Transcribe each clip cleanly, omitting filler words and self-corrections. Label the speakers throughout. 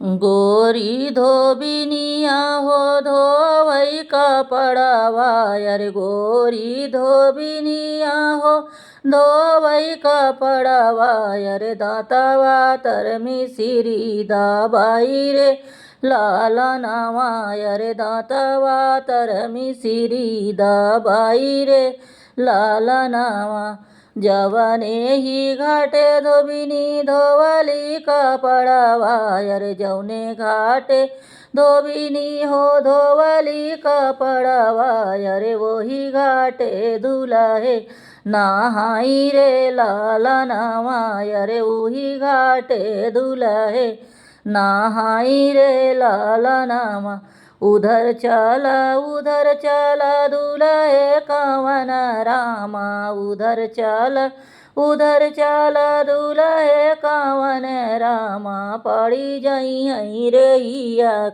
Speaker 1: गोरी धोबिनिया हो धोवई कपड़वा अरे गोरी धोबिनिया हो धोवई कपड़वा अरे दाँतवा तरमी सिरी दाबाई रे लाला नावा अरे दाँतवा तरमी सिरी दाबाई रे लाला नावा जवने ही घाटे धोबिनी धोवली कपड़वा अरे जवने घाटे धोबिनी हो धोवली कपड़वा अरे वही घाटे दुल्हे नहाई रे लाला नावा अरे वही घाटे दुल्हे नहाई रे लाला नावा उधर चला दुल्हे कवन रामा उधर चल दुल्हे कवन रामा पड़ी जई रे हिया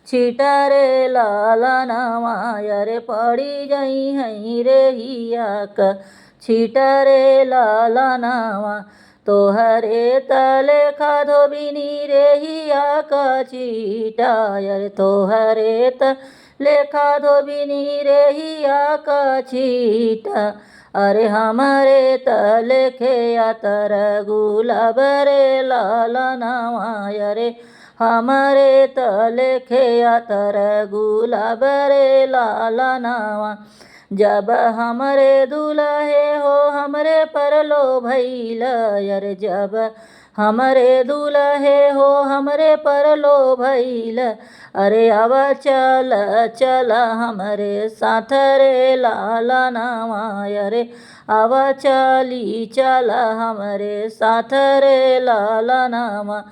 Speaker 1: छिटरे लाला नावा अरे पड़ी जई रे हिया छिटरे लाला नावा तोहरे तले धोबिनी रे हिया का चीटा अरे तोहरे तले धोबिनी रे हिया का चीटा अरे हमारे तले खेया तर गुलाब रे लाला नावा अरे हमारे तले खेया तर गुलाब रे लाला नावा जब हमरे दुल्हे हो हमरे परलो भैल अरे जब हमरे दुल्हे हो हमरे परलो भैल अरे अब चल हमरे साथ रे लाला नावा अरे अब चल हमरे साथ रे लाला नावा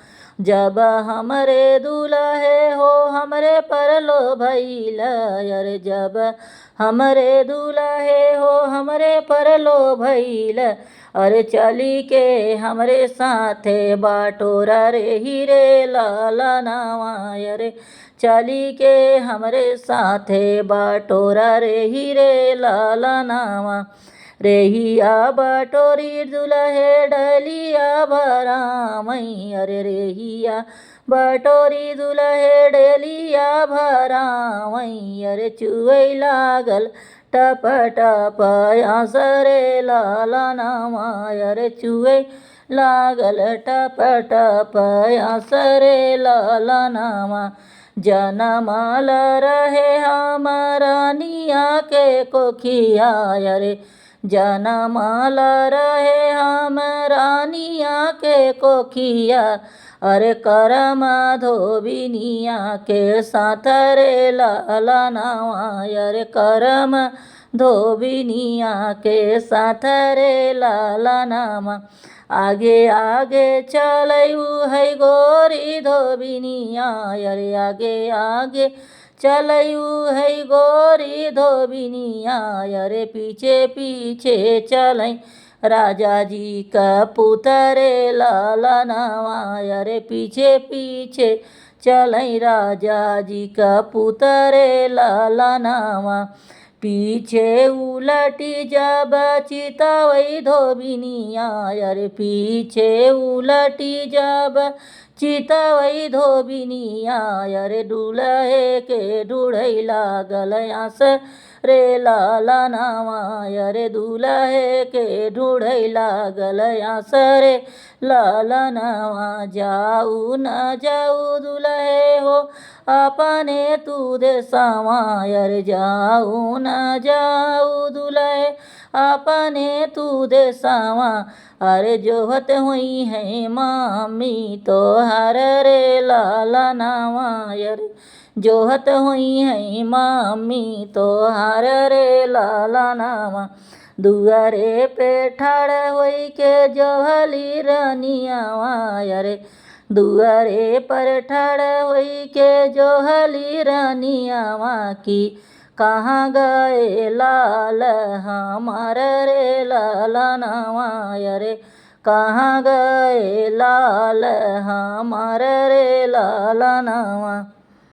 Speaker 1: जब हमरे दुल्हे हो हमरे परलो भैल अरे जब हमरे दुल्हे हो हमरे परलो भैल अरे चली के हमरे साथे बाटोरा रे हीरे लाला नावा अरे चली के हमरे साथे बाटोरा रे हीरे लाला नावा रेहिया बटोरी दुल्हे डलिया भरामई अरे रेहिया बटोरी दुल्हे डलिया भरामई अरे चुवई लागल टप टप आसरे लाला नावा अरे चुवई लागल टप टप आसरे लाला नावा जनमाल रहे हमारा निया के कोखिया अरे जनमाल रहे हम रानिया के कोखिया अरे करम धोबिनिया के साथ रे लाला नावा अरे करम धोबिनिया के साथ रे लाला नावा आगे आगे चलऊ है गोरी धोबिनिया अरे आगे आगे चलऊ है गोरी धोबिनिया अरे पीछे पीछे चलई राजा जी का पुतरे लाला नावा अरे पीछे पीछे चलई राजा जी का पुतरे लाला नावा पीछे उलटी जब चितवई धोबिनिया अरे पीछे उलटी जब चितवई धोबिनिया अरे दुल्हे के ढूढ़ई लागल आस रे लाला नावा अरे दुल्हे के ढूढ़ई लागल आस रे लाला नावा जाऊ न जाऊ दुल्हे हो अपने तू दे सावा अरे जाऊ न जाऊ दुल्हे अपने तू दे सावा अरे जोहत हुई है मामी तो हर रे लाला नावा अरे जोहत हुई है मामी तो हर रे लाला नावा दुआरे पे ठाड़ होई के जोहली रानियावा अरे दुआरे पर ठाड़ होई के जोहली रानियावा की कहाँ गए लाल हमार रे लाला नावा अरे कहाँ गए लाल हमार रे लाला नावा।